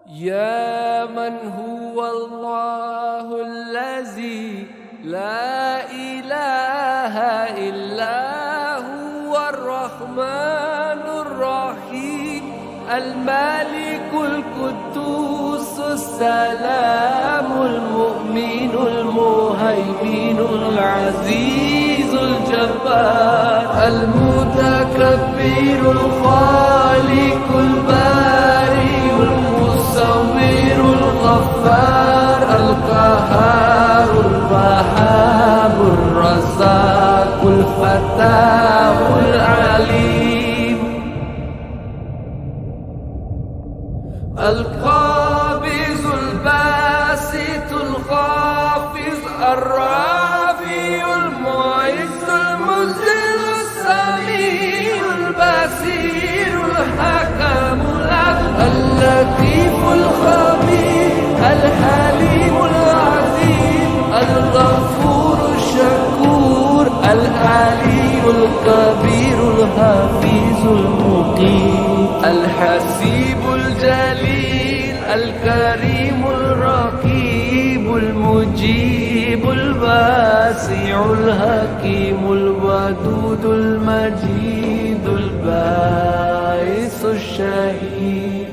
يا من هو الله الذي لا إله إلا هو الرحمن الرحيم الملك القدوس السلام المؤمن المهيمن العزيز الجبار المتكبر الخالق البارئ المصور الغفار القهار الوهاب الرزاق الفتاح العليم القابض الباسط الخافض الرافع المعز المذل السميع البصير الحكم اللطيف الخبير الحليم العظيم الغفور الشكور العلي الكبير الحفيظ المقيم الحسيب الجليل الكريم الرقيب المجيب الواسع الحكيم الودود المجيد الباعث الشهيد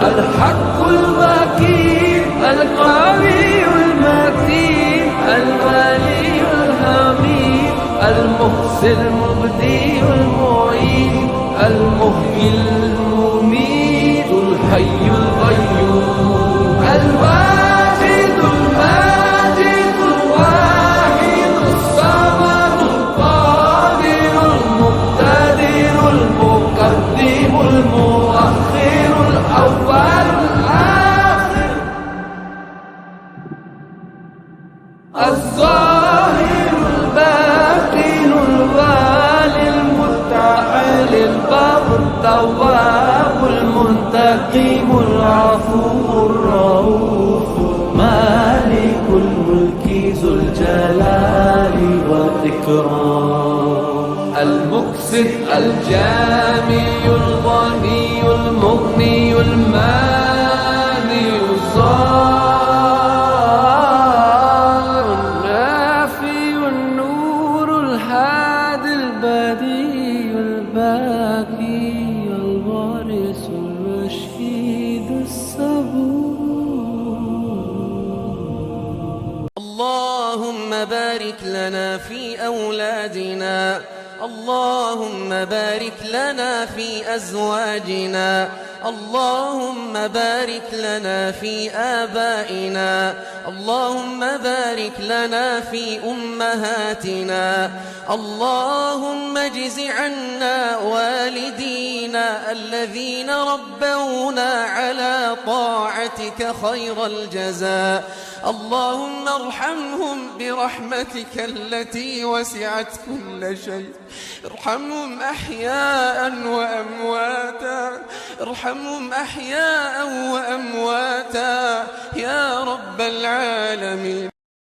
الحق الوكيل القوي المتين الولي الحميد المحسن المبدي المعيد المحيي المميت الحي القيوم الواجد الماجد الواحد الصمد القادر المقتدر المقدم المؤخر الأول الآخر الظاهر الباطن الوالي المتعال البر التواب المنتقم العفو الرؤوف مالك الملك ذو الجلال والإكرام المقسط الجامع الغني المغني المانع الضار النافي النور الهادي البديع الباقي الوارث الرشيد الصبور. اللهم بارك لنا في أولادنا، اللهم بارك لنا في أزواجنا، اللهم بارك لنا في آبائنا، اللهم بارك لنا في أمهاتنا، اللهم اجز عنا والدينا الذين ربونا على طاعتك خير الجزاء، اللهم ارحمهم برحمتك التي وسعت كل شيء، ارحمهم أحياء وأمواتا، ارحمهم أحياء وأمواتا يا رب العالمين.